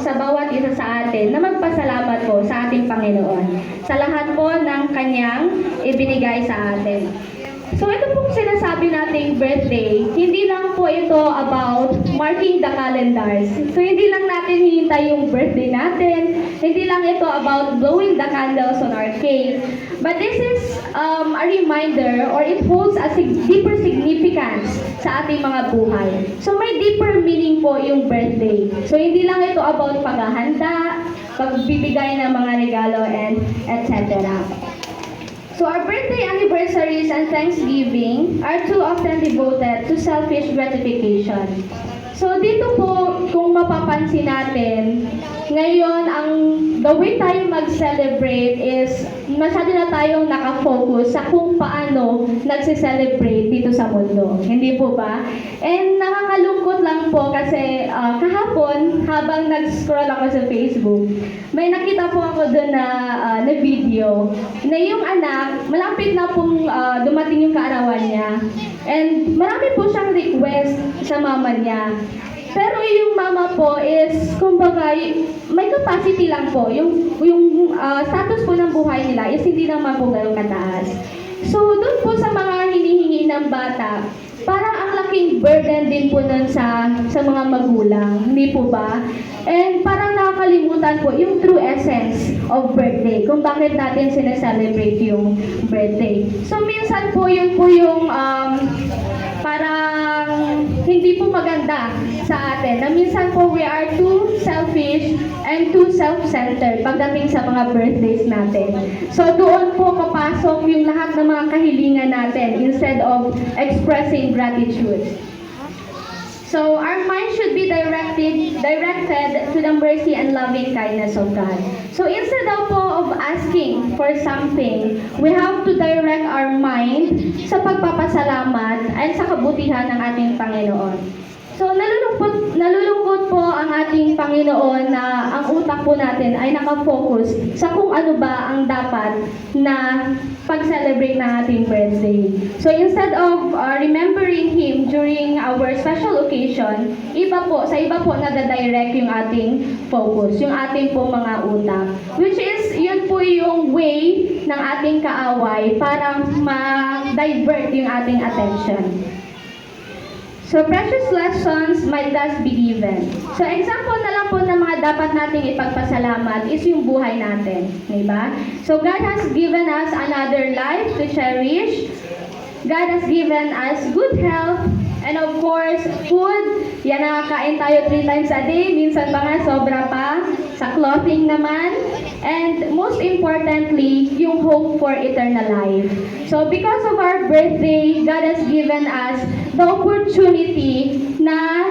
Sa bawat isa sa atin na magpasalamat po sa ating Panginoon sa lahat po ng kanyang ibinigay sa atin. So ito pong sinasabi nating birthday, hindi lang po ito about marking the calendars. So hindi lang natin hihintay yung birthday natin, hindi lang ito about blowing the candles on our cake, but this is a reminder, or it holds a deeper significance sa ating mga buhay. So may deeper meaning po yung birthday. So hindi lang ito about paghahanda, pagbibigay ng mga regalo, and etc. So our birthday anniversaries and Thanksgiving are too often devoted to selfish gratification. So dito po, kung mapapansin natin, ngayon the way tayo mag-celebrate is masyado na tayong nakafocus sa kung paano nagse-celebrate dito sa mundo. Hindi po ba? And nakakalungkot lang po kasi kahapon, habang nag-scroll ako sa Facebook, may nakita po ako doon na video na yung anak, malapit na pong dumating yung kaarawan niya. And marami po siyang request sa mama niya. Pero yung mama po is, kumbaga, may capacity lang po. Yung status po ng buhay nila is hindi naman po gano'ng kataas. So, doon po sa mga hinihingi ng bata, parang ang laking burden din po nun sa mga magulang. Hindi po ba? And parang nakakalimutan po yung true essence of birthday, kung bakit natin sineselebrate yung birthday. So, minsan po yun po yung parang hindi po maganda sa atin. Na minsan po we are too selfish and too self-centered pagdating sa mga birthdays natin. So doon po papasok yung lahat ng mga kahilingan natin instead of expressing gratitude. So our mind should be directed to the mercy and loving kindness of God. So instead of asking for something, we have to direct our mind sa pagpapasalamat at sa kabutihan ng ating Panginoon. So nalulungkot po ang ating Panginoon na ang utak po natin ay nakafocus sa kung ano ba ang dapat na pag-celebrate ng ating birthday. So instead of remembering Him during our special occasion, sa iba po nadadirect yung ating focus, yung ating po mga utak. Which is, yun po yung way ng ating kaaway para ma-divert yung ating attention. So, precious lessons might thus be given. So, example na lang po ng mga dapat nating ipagpasalamat is yung buhay natin. Diba? So, God has given us another life to cherish. God has given us good health. And of course, food. Yan, nakakain tayo 3 times a day. Minsan pa nga, sobra pa. Sa clothing naman. And most importantly, yung hope for eternal life. So because of our birthday, God has given us the opportunity na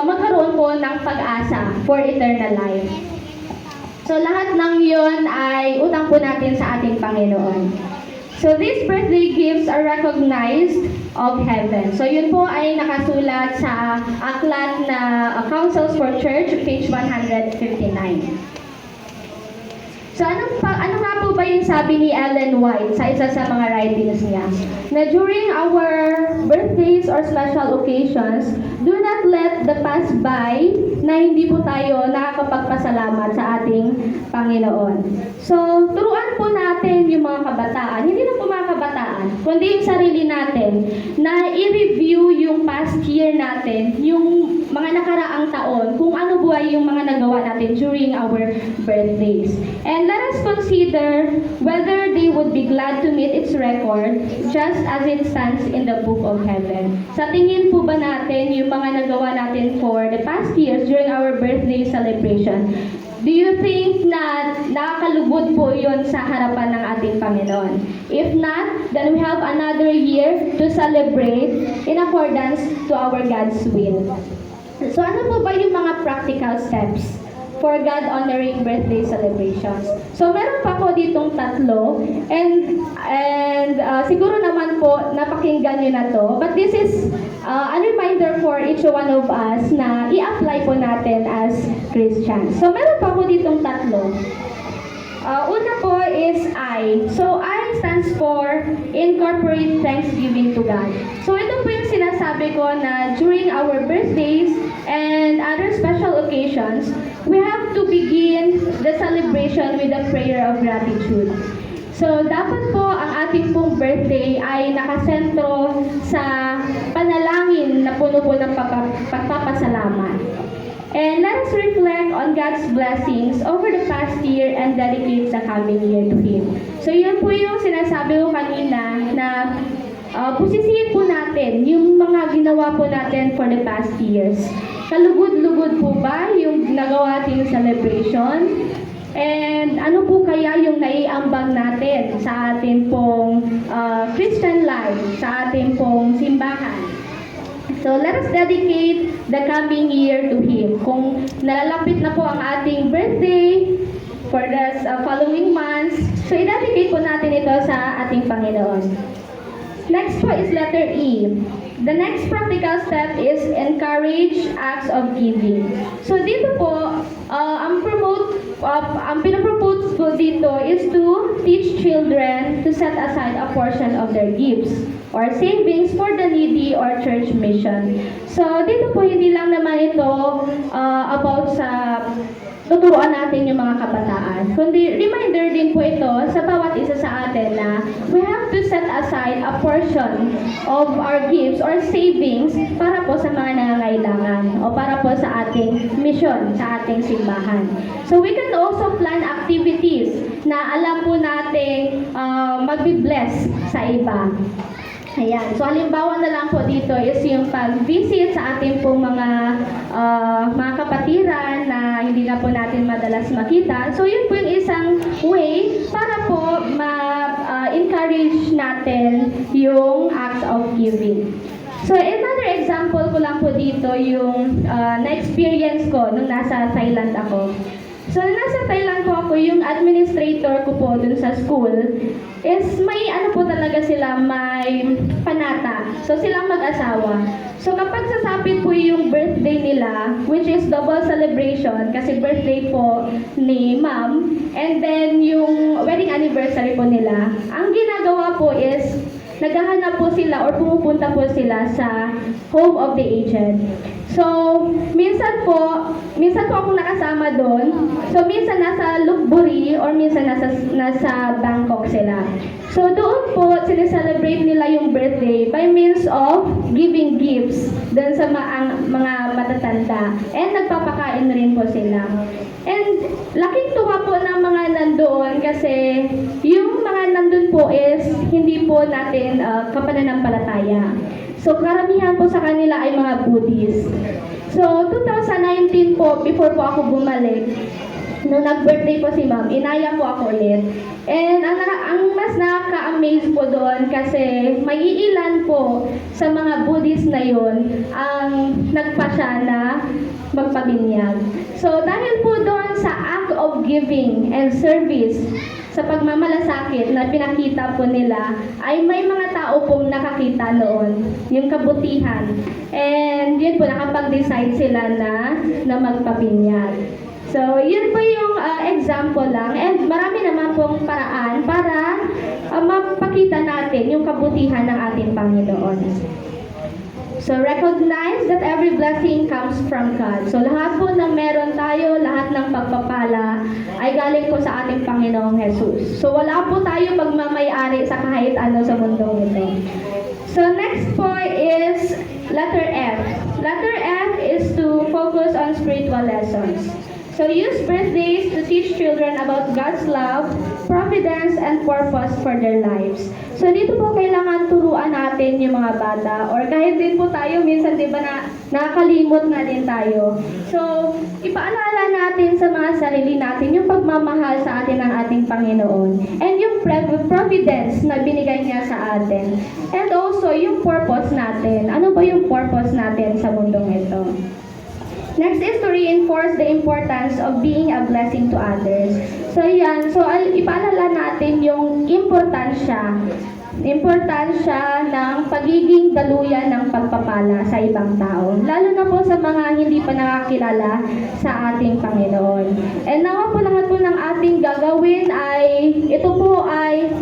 magkaroon po ng pag-asa for eternal life. So lahat ng yon ay utang po natin sa ating Panginoon. So this birthday gifts are recognized of heaven. So yun po ay nakasulat sa aklat na Counsels for Church, page 159. So ano nga po ba yung sabi ni Ellen White sa isa sa mga writings niya? Na during our birthdays or special occasions, do not let the pass by na hindi po tayo nakakapagpasalamat sa ating Panginoon. So, turuan po natin yung mga kabataan, hindi na po mga kabataan, kundi yung sarili natin, na i-review yung past year natin, yung mga nakaraang taon, kung ano buhay yung mga nagawa natin during our birthdays. And let us consider whether they would be glad to meet its record just as it stands in the book of heaven. Sa tingin po ba natin yung mga nagawa natin for the past years during our birthday celebration, do you think na nakakalugod po yon sa harapan ng ating Panginoon? If not, then we have another year to celebrate in accordance to our God's will. So ano po ba yung mga practical steps for God-honoring birthday celebrations? So meron pa po ditong 3 and siguro naman po napakinggan nyo na to, but this is a reminder for each one of us na i-apply po natin as Christians. So meron pa po ditong 3. Una po is I. So I stands for incorporate thanksgiving to God. So ito po yung sinasabi ko na during our birthdays and other special occasions, we have to begin the celebration with a prayer of gratitude. So, dapat po ang ating pong birthday ay nakasentro sa panalangin na puno po ng pagpapasalamat. And let us reflect on God's blessings over the past year and dedicate the coming year to Him. So, yun po yung sinasabi ko kanina na pusisiin po natin yung mga ginawa po natin for the past years. Kalugod-lugod po ba yung nagawa ating celebration? And ano po kaya yung naiambang natin sa ating pong Christian life, sa ating pong simbahan? So let us dedicate the coming year to Him. Kung nalalapit na po ang ating birthday for the following months, so i-dedicate po natin ito sa ating Panginoon. Next po is letter E. The next practical step is encourage acts of giving. So dito po, ang pinapropose po dito is to teach children to set aside a portion of their gifts or savings for the needy or church mission. So dito po hindi lang naman ito about sa tuturuan natin yung mga kabataan. Kundi reminder din po ito sa bawat isa sa atin na we have to set aside a portion of our gifts or savings para po sa mga nangangailangan o para po sa ating mission, sa ating simbahan. So we can also plan activities na alam po nating magbi-bless sa iba. Ayan. So, halimbawa na lang po dito is yung pag-visit sa ating pong mga kapatiran na hindi na po natin madalas makita. So, yun po yung isang way para po ma-encourage natin yung acts of giving. So, another example ko lang po dito yung na-experience ko nung nasa Thailand ako. So, nasa Thailand po ako, yung administrator ko po dun sa school is may ano po talaga sila, may panata. So, silang mag-asawa. So, kapag sasapit po yung birthday nila, which is double celebration, kasi birthday po ni ma'am, and then yung wedding anniversary po nila, ang ginagawa po is naghahanap po sila or pumupunta po sila sa home of the aged. So, minsan po ako nakasama doon. So, minsan nasa Lukburi or minsan nasa Bangkok sila. So, doon po, sineselebrate nila yung birthday by means of giving gifts doon sa mga matatanda. And nagpapakain rin po sila. And laking tuwa po ng mga nandoon kasi yung mga nandun po is hindi po natin kapananampalataya. So, karamihan po sa kanila ay mga Buddhist. So, 2019 po, before po ako bumalik, nung nag-birthday po si ma'am, inaya po ako ulit. And ang mas nakaka-amaze po doon kasi may iilan po sa mga Buddhist na yon ang nagpasya na magpabinyag. So, dahil po doon sa act of giving and service, sa pagmamalasakit na pinakita po nila, ay may mga tao pong nakakita noon, yung kabutihan. And yun po, nakapag-decide sila na magpabinyag. So, yun po yung example lang. And marami naman pong paraan para mapakita natin yung kabutihan ng ating Panginoon. So, recognize that every blessing comes from God. So, lahat po ng meron tayo, lahat ng pagpapala ay galing po sa ating Panginoong Jesus. So, wala po tayo magmamayari sa kahit ano sa mundong ito. So, next po is letter F. Letter F is to focus on spiritual lessons. So, use birthdays to teach children about God's love, providence, and purpose for their lives. So, dito po kailangan turuan natin yung mga bata. Or kahit din po tayo, minsan di ba nakakalimot nga din tayo. So, ipaalala natin sa mga sarili natin yung pagmamahal sa atin ng ating Panginoon. And yung providence na binigay niya sa atin. And also, yung purpose natin. Ano ba yung purpose natin sa mundong ito? Next is to reinforce the importance of being a blessing to others. So yan, so ipaalala natin yung importansya ng pagiging daluyan ng pagpapala sa ibang tao. Lalo na po sa mga hindi pa nakakilala sa ating Panginoon. And nawa po lahat po ng ating gagawin ay, ito po ay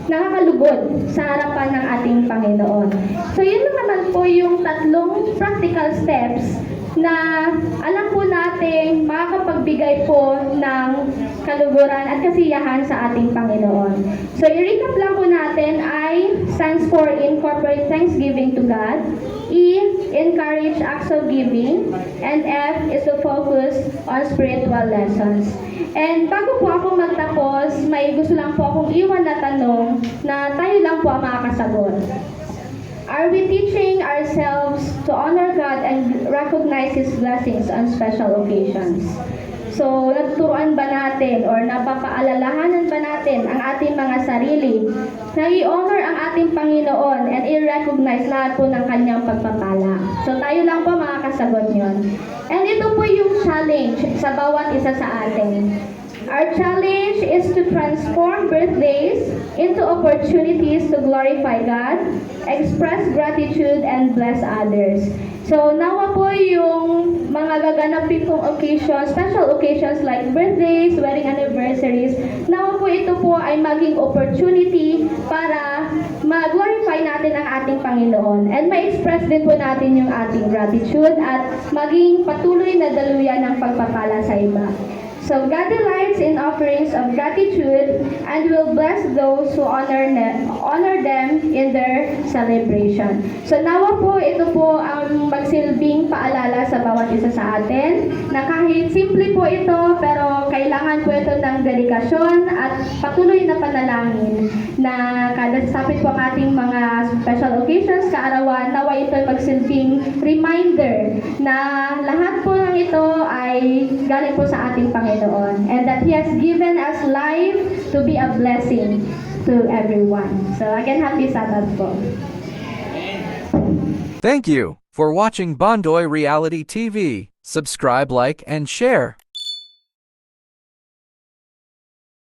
nakakalugod sa harapan ng ating Panginoon. So yun naman po yung tatlong practical steps na alam po natin makakapagbigay po ng kaluguran at kasiyahan sa ating Panginoon. So, i-recap lang po natin I stands for incorporate thanksgiving to God, E, encourage acts of giving, and F is to focus on spiritual lessons. And bago po ako magtapos, may gusto lang po akong iwan na tanong na tayo lang po ang makakasagot. Are we teaching ourselves to honor God and recognize His blessings on special occasions? So, natuturuan ba natin or napapaalalahanan ba natin ang ating mga sarili na i-honor ang ating Panginoon and i-recognize lahat po ng kanyang pagpapala? So, tayo lang po makakasagot yon. And ito po yung challenge sa bawat isa sa atin. Our challenge is to transform birthdays into opportunities to glorify God, express gratitude, and bless others. So, nawa po yung mga gaganapin pong occasions, special occasions like birthdays, wedding anniversaries, nawa po ito po ay maging opportunity para mag-glorify natin ang ating Panginoon and ma-express din po natin yung ating gratitude at maging patuloy na daluyan ng pagpapala sa iba. So God delights in offerings of gratitude and will bless those who honor them in their celebration. So nawa po, ito po ang magsilbing paalala sa bawat isa sa atin na kahit simple po ito, pero kailangan po ito ng dedikasyon at patuloy na panalangin na kada sapit po ang ating mga special occasions, kaarawan, nawa ito ay magsilbing reminder na lahat po ng ito ay galing po sa ating Panginoon. And that He has given us life to be a blessing to everyone. So again, happy Sabbath po. Thank you for watching Bondoy Reality TV. Subscribe, like, and share.